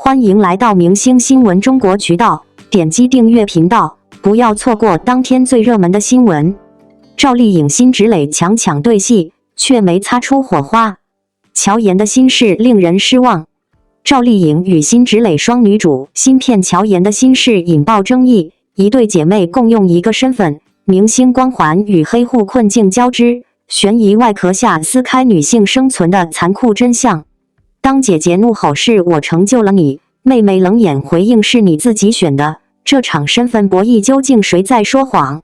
欢迎来到明星新闻中国渠道，点击订阅频道，不要错过当天最热门的新闻。赵丽颖辛芷蕾强抢对戏，却没擦出火花。乔妍的心事令人失望。赵丽颖与辛芷蕾双女主新片乔妍的心事引爆争议，一对姐妹共用一个身份，明星光环与黑户困境交织，悬疑外壳下撕开女性生存的残酷真相。当姐姐怒吼是我成就了你，妹妹冷眼回应是你自己选的，这场身份博弈究竟谁在说谎？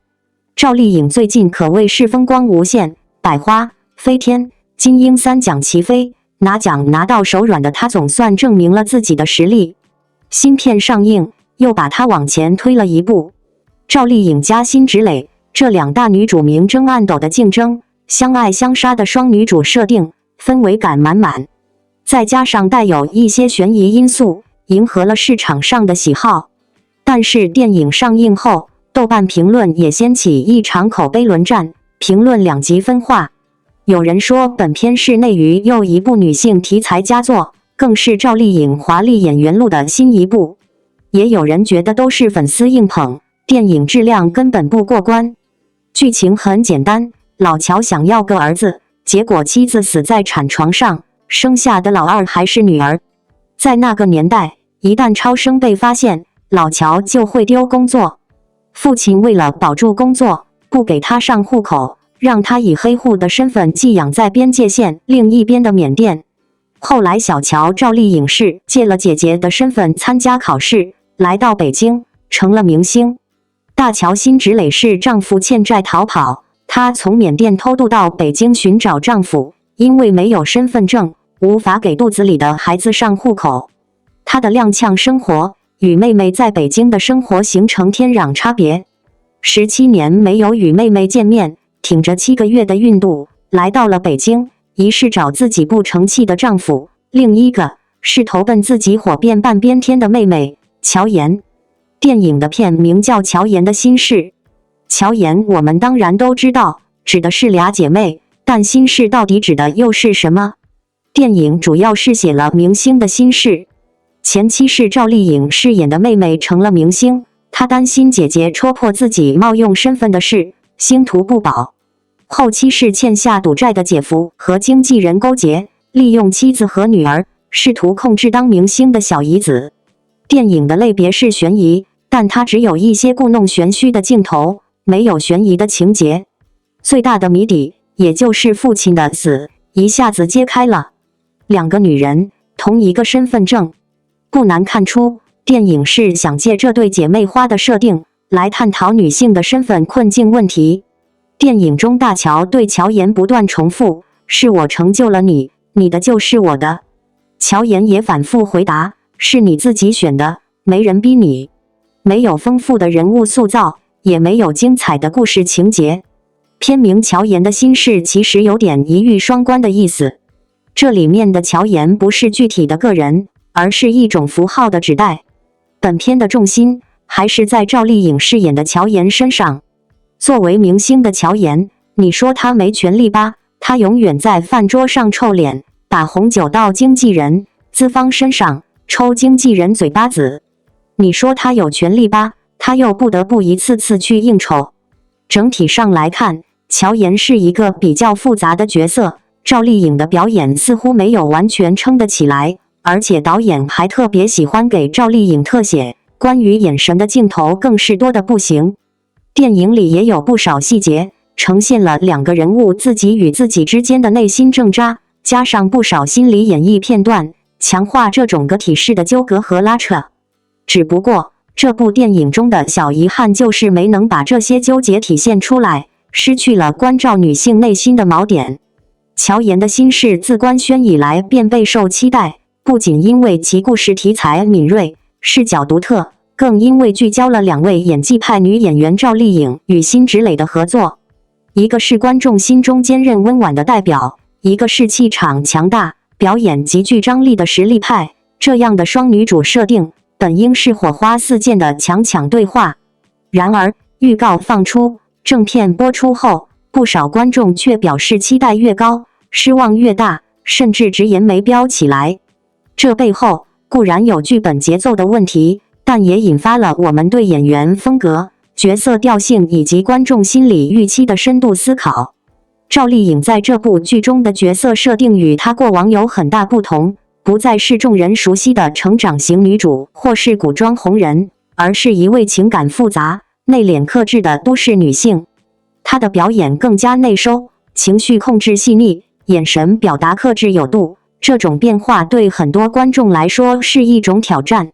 赵丽颖最近可谓是风光无限，百花飞天，金鹰三奖齐飞，拿奖拿到手软的她总算证明了自己的实力。新片上映又把她往前推了一步。赵丽颖加辛芷蕾这两大女主明争暗斗的竞争，相爱相杀的双女主设定，氛围感满满。再加上带有一些悬疑因素，迎合了市场上的喜好。但是电影上映后，豆瓣评论也掀起一场口碑论战，评论两极分化。有人说本片是内娱又一部女性题材佳作，更是赵丽颖华丽演员路的新一部。也有人觉得都是粉丝硬捧，电影质量根本不过关。剧情很简单，老乔想要个儿子，结果妻子死在产床上，生下的老二还是女儿。在那个年代，一旦超生被发现，老乔就会丢工作。父亲为了保住工作，不给他上户口，让他以黑户的身份寄养在边界线另一边的缅甸。后来小乔赵丽颖是借了姐姐的身份参加考试，来到北京，成了明星。大乔辛芷蕾是丈夫欠债逃跑，她从缅甸偷渡到北京寻找丈夫，因为没有身份证，无法给肚子里的孩子上户口。她的踉跄生活与妹妹在北京的生活形成天壤差别。17年没有与妹妹见面，挺着7个月的孕肚来到了北京，一是找自己不成器的丈夫，另一个是投奔自己火遍半边天的妹妹乔妍。电影的片名叫《乔妍的心事》。乔妍我们当然都知道，指的是俩姐妹，但心事到底指的又是什么？电影主要是写了明星的心事。前期是赵丽颖饰演的妹妹成了明星，她担心姐姐戳破自己冒用身份的事，星途不保。后期是欠下赌债的姐夫和经纪人勾结，利用妻子和女儿，试图控制当明星的小姨子。电影的类别是悬疑，但它只有一些故弄玄虚的镜头，没有悬疑的情节。最大的谜底，也就是父亲的死，一下子揭开了。两个女人，同一个身份证。不难看出，电影是想借这对姐妹花的设定，来探讨女性的身份困境问题。电影中大乔对乔妍不断重复，是我成就了你，你的就是我的。乔妍也反复回答，是你自己选的，没人逼你。没有丰富的人物塑造，也没有精彩的故事情节。片名乔妍的心事其实有点一语双关的意思。这里面的乔妍不是具体的个人，而是一种符号的指代。本片的重心还是在赵丽颖饰演的乔妍身上。作为明星的乔妍，你说她没权利吧？她永远在饭桌上臭脸，把红酒倒经纪人、资方身上，抽经纪人嘴巴子。你说她有权利吧？她又不得不一次次去应酬。整体上来看，乔妍是一个比较复杂的角色。赵丽颖的表演似乎没有完全撑得起来，而且导演还特别喜欢给赵丽颖特写，关于眼神的镜头更是多得不行。电影里也有不少细节，呈现了两个人物自己与自己之间的内心挣扎，加上不少心理演绎片段，强化这种个体式的纠葛和拉扯。只不过，这部电影中的小遗憾就是没能把这些纠结体现出来，失去了关照女性内心的锚点。乔妍的心事自官宣以来便备受期待，不仅因为其故事题材敏锐、视角独特，更因为聚焦了两位演技派女演员赵丽颖与辛芷蕾的合作。一个是观众心中坚韧温婉的代表，一个是气场强大、表演极具张力的实力派。这样的双女主设定，本应是火花四溅的强抢对话。然而，预告放出，正片播出后，不少观众却表示期待越高，失望越大，甚至直言没飙起来。这背后，固然有剧本节奏的问题，但也引发了我们对演员风格、角色调性以及观众心理预期的深度思考。赵丽颖在这部剧中的角色设定与她过往有很大不同，不再是众人熟悉的成长型女主或是古装红人，而是一位情感复杂、内敛克制的都市女性。她的表演更加内收，情绪控制细腻，眼神表达克制有度。这种变化对很多观众来说是一种挑战。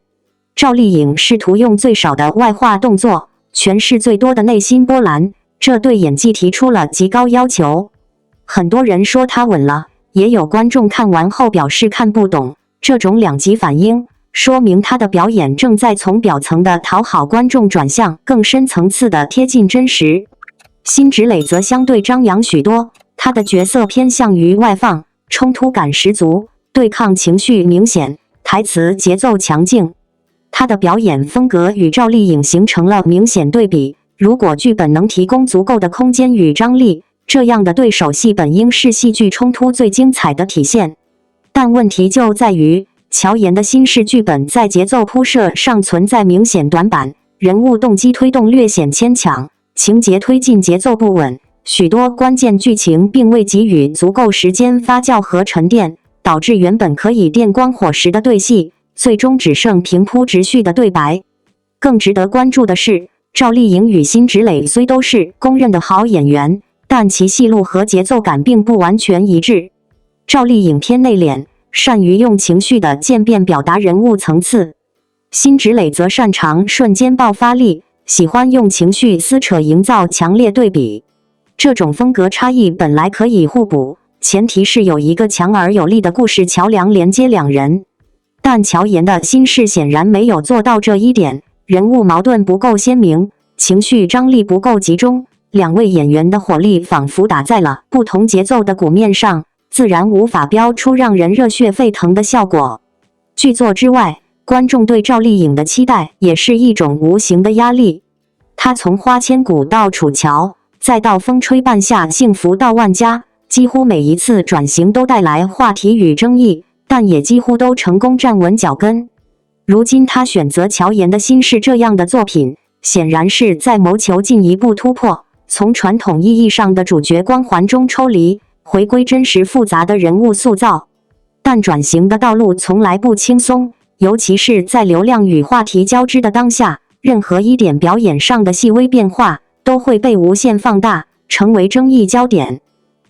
赵丽颖试图用最少的外化动作诠释最多的内心波澜，这对演技提出了极高要求。很多人说她稳了，也有观众看完后表示看不懂。这种两极反应说明她的表演正在从表层的讨好观众转向更深层次的贴近真实。辛芷蕾则相对张扬许多，她的角色偏向于外放，冲突感十足，对抗情绪明显，台词节奏强劲。她的表演风格与赵丽颖形成了明显对比。如果剧本能提供足够的空间与张力，这样的对手戏本应是戏剧冲突最精彩的体现。但问题就在于，乔妍的新式剧本在节奏铺设上存在明显短板，人物动机推动略显牵强，情节推进节奏不稳，许多关键剧情并未给予足够时间发酵和沉淀，导致原本可以电光火石的对戏，最终只剩平铺直叙的对白。更值得关注的是，赵丽颖与辛芷蕾虽都是公认的好演员，但其戏路和节奏感并不完全一致。赵丽颖偏内敛，善于用情绪的渐变表达人物层次；辛芷蕾则擅长瞬间爆发力，喜欢用情绪撕扯营造强烈对比。这种风格差异本来可以互补，前提是有一个强而有力的故事桥梁连接两人。但乔妍的新式显然没有做到这一点，人物矛盾不够鲜明，情绪张力不够集中，两位演员的火力仿佛打在了不同节奏的鼓面上，自然无法飙出让人热血沸腾的效果。剧作之外，观众对赵丽颖的期待也是一种无形的压力。她从花千骨到楚乔，再到风吹半夏幸福到万家，几乎每一次转型都带来话题与争议，但也几乎都成功站稳脚跟。如今她选择乔妍的新式这样的作品，显然是在谋求进一步突破，从传统意义上的主角光环中抽离，回归真实复杂的人物塑造。但转型的道路从来不轻松，尤其是在流量与话题交织的当下，任何一点表演上的细微变化都会被无限放大，成为争议焦点。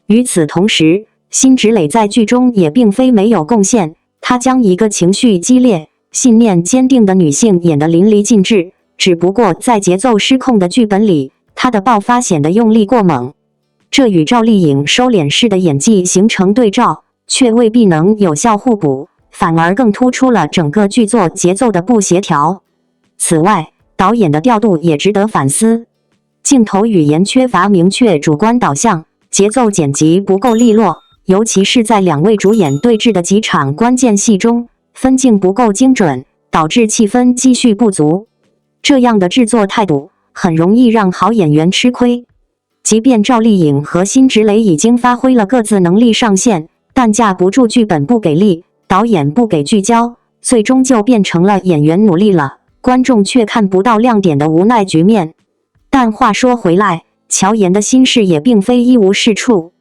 与此同时，辛芷蕾在剧中也并非没有贡献，她将一个情绪激烈、信念坚定的女性演得淋漓尽致，只不过在节奏失控的剧本里，她的爆发显得用力过猛。这与赵丽颖收敛式的演技形成对照，却未必能有效互补，反而更突出了整个剧作节奏的不协调。此外，导演的调度也值得反思，镜头语言缺乏明确主观导向，节奏剪辑不够利落，尤其是在两位主演对峙的几场关键戏中，分镜不够精准，导致气氛积蓄不足。这样的制作态度很容易让好演员吃亏。即便赵丽颖和辛芷蕾已经发挥了各自能力上限，但架不住剧本不给力，导演不给聚焦，最终就变成了演员努力了，观众却看不到亮点的无奈局面。但话说回来，乔妍的新式也并非一无是处，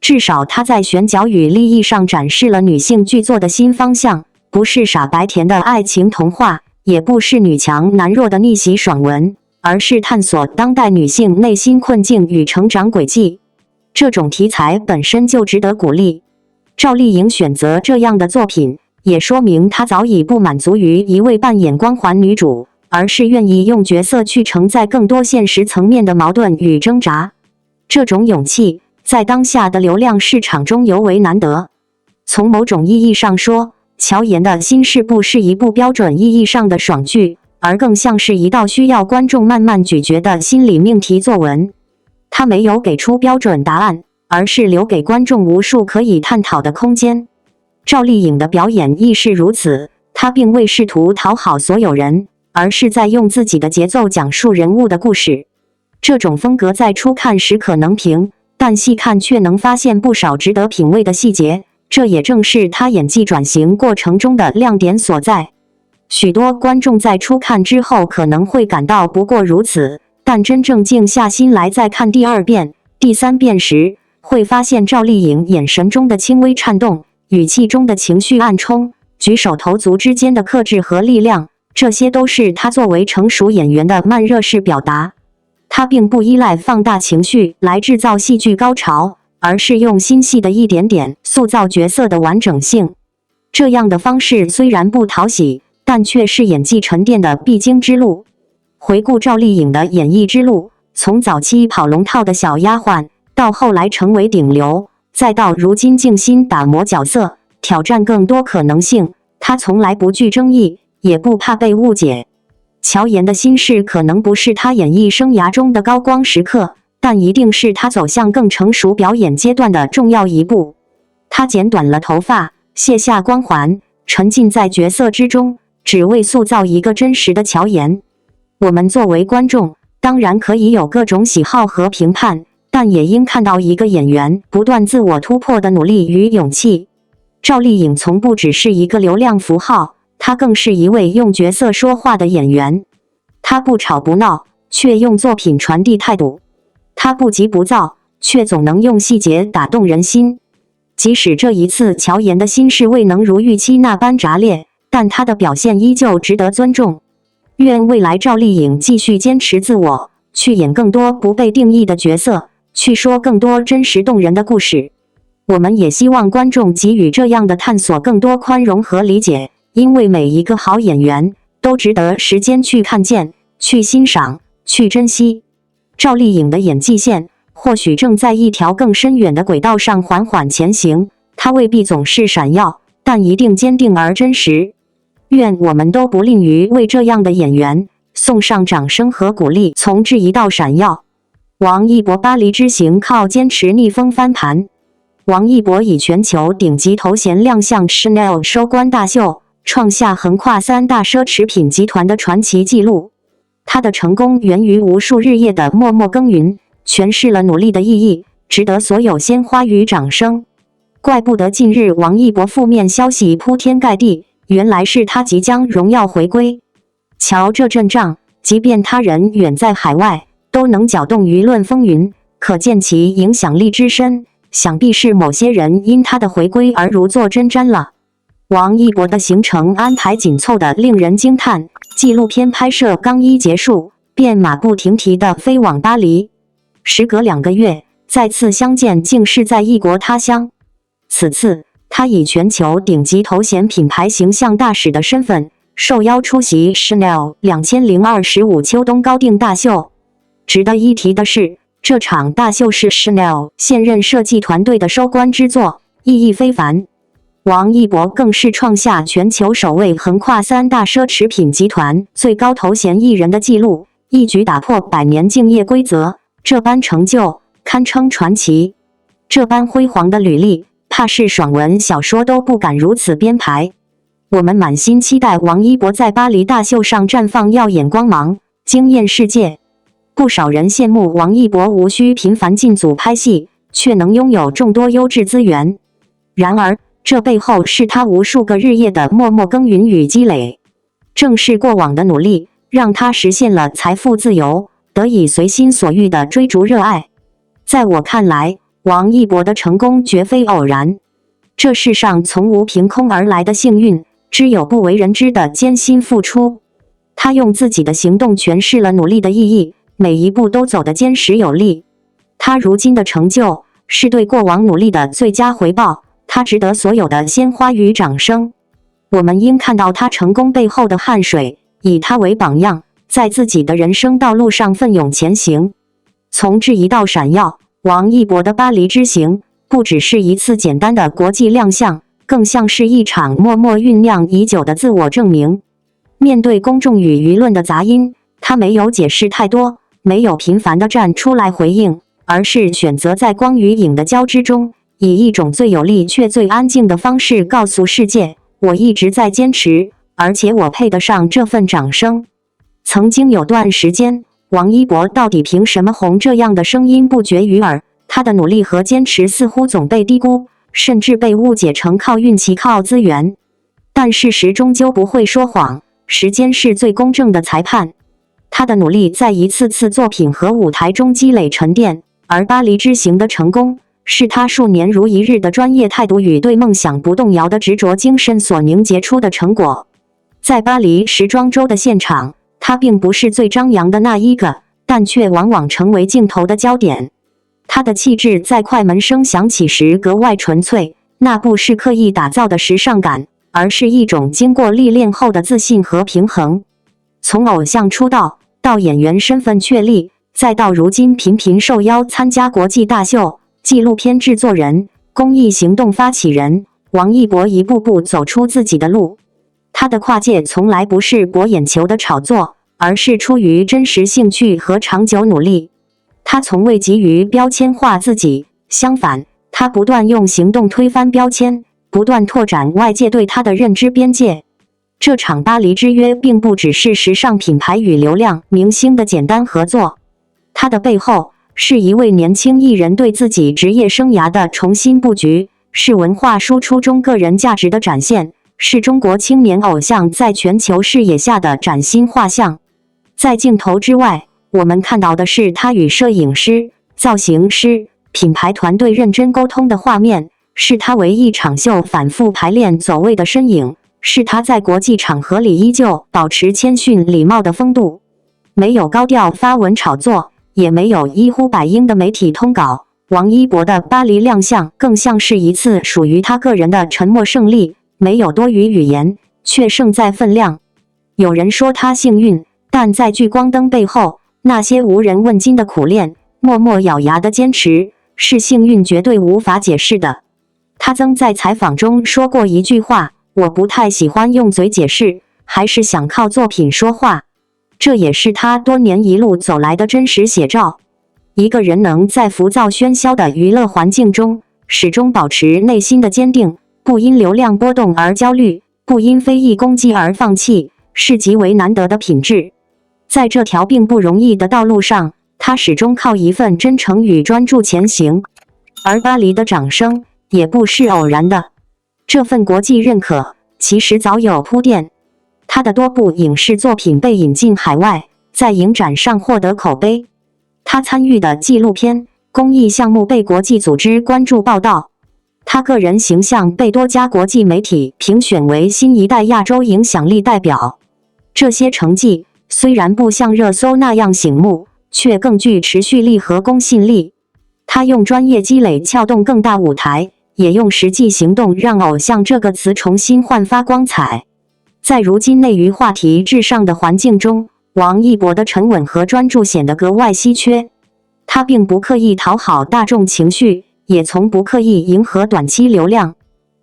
至少她在选角与立意上展示了女性剧作的新方向，不是傻白甜的爱情童话，也不是女强男弱的逆袭爽文，而是探索当代女性内心困境与成长轨迹。这种题材本身就值得鼓励。赵丽颖选择这样的作品，也说明她早已不满足于一味扮演光环女主，而是愿意用角色去承载更多现实层面的矛盾与挣扎。这种勇气在当下的流量市场中尤为难得。从某种意义上说，乔妍的新式不是一部标准意义上的爽剧，而更像是一道需要观众慢慢咀嚼的心理命题作文。它没有给出标准答案，而是留给观众无数可以探讨的空间。赵丽颖的表演亦是如此，她并未试图讨好所有人，而是在用自己的节奏讲述人物的故事。这种风格在初看时可能平，但细看却能发现不少值得品味的细节，这也正是他演技转型过程中的亮点所在。许多观众在初看之后可能会感到不过如此，但真正静下心来再看第2遍、第3遍时，会发现赵丽颖眼神中的轻微颤动，语气中的情绪暗冲，举手投足之间的克制和力量，这些都是她作为成熟演员的慢热式表达。她并不依赖放大情绪来制造戏剧高潮，而是用心细的一点点塑造角色的完整性。这样的方式虽然不讨喜，但却是演技沉淀的必经之路。回顾赵丽颖的演艺之路，从早期跑龙套的小丫鬟，到后来成为顶流，再到如今静心打磨角色，挑战更多可能性，她从来不惧争议，也不怕被误解。乔妍的心事可能不是她演艺生涯中的高光时刻，但一定是她走向更成熟表演阶段的重要一步。她剪短了头发，卸下光环，沉浸在角色之中，只为塑造一个真实的乔妍。我们作为观众，当然可以有各种喜好和评判，但也应看到一个演员不断自我突破的努力与勇气。赵丽颖从不只是一个流量符号，她更是一位用角色说话的演员。她不吵不闹，却用作品传递态度；她不急不躁，却总能用细节打动人心。即使这一次乔妍的心事未能如预期那般炸裂，但她的表现依旧值得尊重。愿未来赵丽颖继续坚持自我，去演更多不被定义的角色，去说更多真实动人的故事。我们也希望观众给予这样的探索更多宽容和理解，因为每一个好演员都值得时间去看见、去欣赏、去珍惜。赵丽颖的演技线或许正在一条更深远的轨道上缓缓前行，她未必总是闪耀，但一定坚定而真实。愿我们都不吝于为这样的演员送上掌声和鼓励。从质疑到闪耀，王一博巴黎之行靠坚持逆风翻盘。王一博以全球顶级头衔亮相 Chanel 收官大秀，创下横跨3大奢侈品集团的传奇纪录。他的成功源于无数日夜的默默耕耘，诠释了努力的意义，值得所有鲜花与掌声。怪不得近日王一博负面消息铺天盖地，原来是他即将荣耀回归。瞧这阵仗，即便他人远在海外，都能搅动舆论风云，可见其影响力之深。想必是某些人因他的回归而如坐针毡了。王一博的行程安排紧凑的令人惊叹，纪录片拍摄刚一结束，便马不停蹄地飞往巴黎。时隔2个月，再次相见竟是在异国他乡。此次他以全球顶级头衔品牌形象大使的身份，受邀出席 Chanel 2025秋冬高定大秀。值得一提的是，这场大秀是 Chanel 现任设计团队的收官之作，意义非凡。王一博更是创下全球首位横跨3大奢侈品集团最高头衔艺人的纪录，一举打破100年竞业规则，这般成就堪称传奇。这般辉煌的履历，怕是爽文小说都不敢如此编排。我们满心期待王一博在巴黎大秀上绽放耀眼光芒，惊艳世界。不少人羡慕王一博无需频繁进组拍戏，却能拥有众多优质资源。然而，这背后是他无数个日夜的默默耕耘与积累。正是过往的努力，让他实现了财富自由，得以随心所欲地追逐热爱。在我看来，王一博的成功绝非偶然。这世上从无凭空而来的幸运，只有不为人知的艰辛付出。他用自己的行动诠释了努力的意义，每一步都走得坚实有力。他如今的成就，是对过往努力的最佳回报，他值得所有的鲜花与掌声。我们应看到他成功背后的汗水，以他为榜样，在自己的人生道路上奋勇前行。从质疑到闪耀，王一博的巴黎之行，不只是一次简单的国际亮相，更像是一场默默酝酿已久的自我证明。面对公众与舆论的杂音，他没有解释太多，没有频繁地站出来回应，而是选择在光与影的交织中，以一种最有力却最安静的方式告诉世界，我一直在坚持，而且我配得上这份掌声。曾经有段时间，王一博到底凭什么红，这样的声音不绝于耳，他的努力和坚持似乎总被低估，甚至被误解成靠运气、靠资源。但事实终究不会说谎，时间是最公正的裁判。他的努力在一次次作品和舞台中积累沉淀，而巴黎之行的成功，是他数年如一日的专业态度与对梦想不动摇的执着精神所凝结出的成果。在巴黎时装周的现场，他并不是最张扬的那一个，但却往往成为镜头的焦点。他的气质在快门声响起时格外纯粹，那不是刻意打造的时尚感，而是一种经过历练后的自信和平衡。从偶像出道到演员身份确立，再到如今频频受邀参加国际大秀、纪录片制作人、公益行动发起人，王一博一步步走出自己的路。他的跨界从来不是博眼球的炒作，而是出于真实兴趣和长久努力。他从未急于标签化自己，相反，他不断用行动推翻标签，不断拓展外界对他的认知边界。这场巴黎之约并不只是时尚品牌与流量明星的简单合作，它的背后是一位年轻艺人对自己职业生涯的重新布局，是文化输出中个人价值的展现，是中国青年偶像在全球视野下的崭新画像。在镜头之外，我们看到的是他与摄影师、造型师、品牌团队认真沟通的画面，是他为一场秀反复排练走位的身影，是他在国际场合里依旧保持谦逊礼貌的风度。没有高调发文炒作，也没有一呼百应的媒体通稿，王一博的巴黎亮相更像是一次属于他个人的沉默胜利，没有多余语言，却胜在分量。有人说他幸运，但在聚光灯背后，那些无人问津的苦练，默默咬牙的坚持，是幸运绝对无法解释的。他曾在采访中说过一句话：我不太喜欢用嘴解释，还是想靠作品说话。这也是他多年一路走来的真实写照。一个人能在浮躁喧嚣的娱乐环境中，始终保持内心的坚定，不因流量波动而焦虑，不因非议攻击而放弃，是极为难得的品质。在这条并不容易的道路上，他始终靠一份真诚与专注前行。而巴黎的掌声也不是偶然的，这份国际认可其实早有铺垫。他的多部影视作品被引进海外，在影展上获得口碑。他参与的纪录片、公益项目被国际组织关注报道。他个人形象被多家国际媒体评选为新一代亚洲影响力代表。这些成绩虽然不像热搜那样醒目，却更具持续力和公信力。他用专业积累撬动更大舞台，也用实际行动让偶像这个词重新焕发光彩。在如今内娱话题至上的环境中，王一博的沉稳和专注显得格外稀缺。他并不刻意讨好大众情绪，也从不刻意迎合短期流量。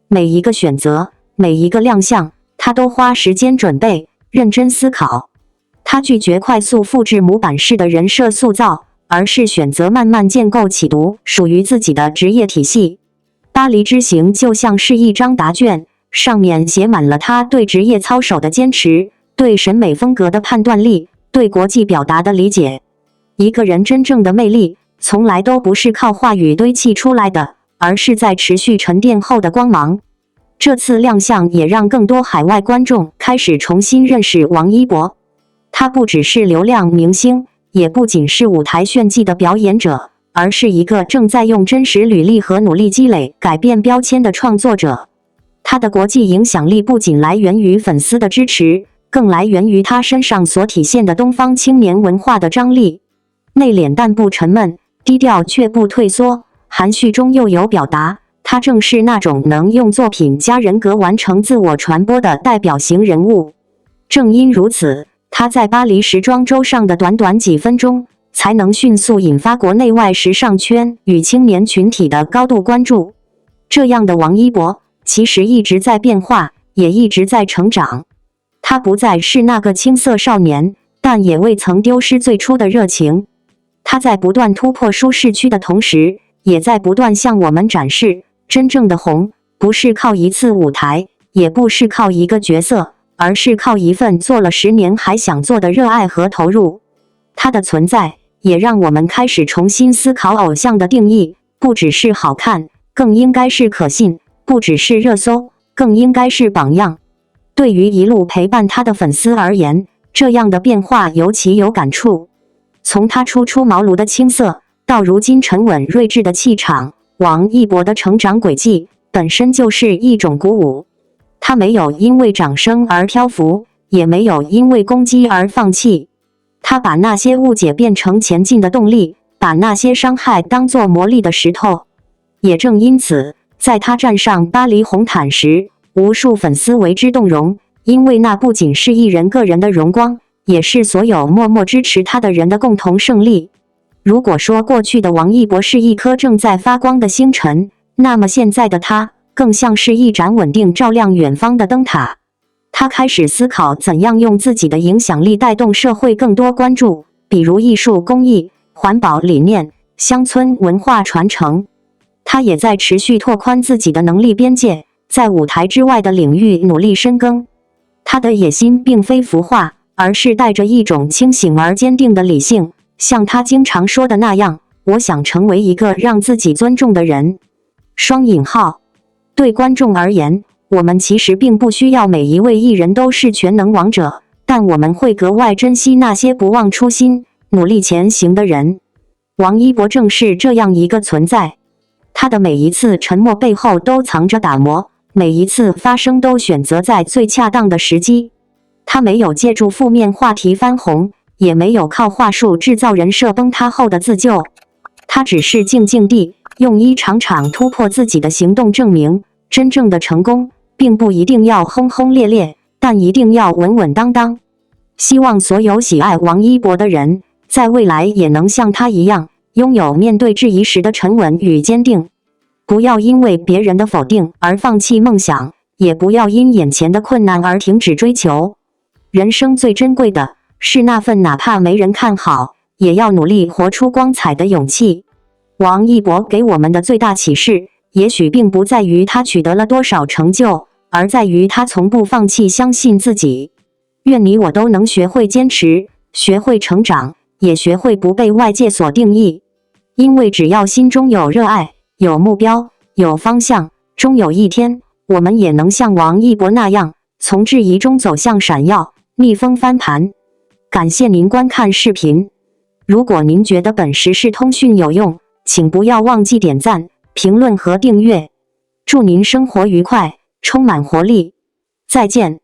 每一个选择，每一个亮相，他都花时间准备，认真思考。他拒绝快速复制模板式的人设塑造，而是选择慢慢建构起独属于自己的职业体系。巴黎之行就像是一张答卷，上面写满了他对职业操守的坚持，对审美风格的判断力，对国际表达的理解。一个人真正的魅力，从来都不是靠话语堆砌出来的，而是在持续沉淀后的光芒。这次亮相也让更多海外观众开始重新认识王一博。他不只是流量明星，也不仅是舞台炫技的表演者，而是一个正在用真实履历和努力积累改变标签的创作者。他的国际影响力不仅来源于粉丝的支持，更来源于他身上所体现的东方青年文化的张力。内敛但不沉闷，低调却不退缩，含蓄中又有表达。他正是那种能用作品加人格完成自我传播的代表型人物。正因如此，他在巴黎时装周上的短短几分钟，才能迅速引发国内外时尚圈与青年群体的高度关注。这样的王一博，其实一直在变化，也一直在成长。他不再是那个青涩少年，但也未曾丢失最初的热情。他在不断突破舒适区的同时，也在不断向我们展示，真正的红，不是靠一次舞台，也不是靠一个角色，而是靠一份做了10年还想做的热爱和投入。他的存在，也让我们开始重新思考偶像的定义，不只是好看，更应该是可信，不只是热搜，更应该是榜样。对于一路陪伴他的粉丝而言，这样的变化尤其有感触。从他初出茅庐的青涩，到如今沉稳睿智的气场，王一博的成长轨迹本身就是一种鼓舞。他没有因为掌声而漂浮，也没有因为攻击而放弃。他把那些误解变成前进的动力，把那些伤害当作磨砺的石头。也正因此，在他站上巴黎红毯时，无数粉丝为之动容，因为那不仅是艺人个人的荣光，也是所有默默支持他的人的共同胜利。如果说过去的王一博是一颗正在发光的星辰，那么现在的他更像是一盏稳定照亮远方的灯塔。他开始思考怎样用自己的影响力带动社会更多关注，比如艺术公益、环保理念、乡村文化传承。他也在持续拓宽自己的能力边界，在舞台之外的领域努力深耕。他的野心并非孵化，而是带着一种清醒而坚定的理性。像他经常说的那样，我想成为一个让自己尊重的人。双引号。对观众而言，我们其实并不需要每一位艺人都是全能王者，但我们会格外珍惜那些不忘初心、努力前行的人。王一博正是这样一个存在。他的每一次沉默背后都藏着打磨，每一次发声都选择在最恰当的时机。他没有借助负面话题翻红，也没有靠话术制造人设崩塌后的自救。他只是静静地用一场场突破自己的行动证明，真正的成功并不一定要轰轰烈烈，但一定要稳稳当当。希望所有喜爱王一博的人，在未来也能像他一样，拥有面对质疑时的沉稳与坚定。不要因为别人的否定而放弃梦想，也不要因眼前的困难而停止追求。人生最珍贵的是那份哪怕没人看好，也要努力活出光彩的勇气。王一博给我们的最大启示，也许并不在于他取得了多少成就，而在于他从不放弃相信自己。愿你我都能学会坚持，学会成长，也学会不被外界所定义。因为只要心中有热爱，有目标，有方向，终有一天，我们也能像王一博那样，从质疑中走向闪耀，逆风翻盘。感谢您观看视频。如果您觉得本时事通讯有用，请不要忘记点赞、评论和订阅。祝您生活愉快，充满活力。再见。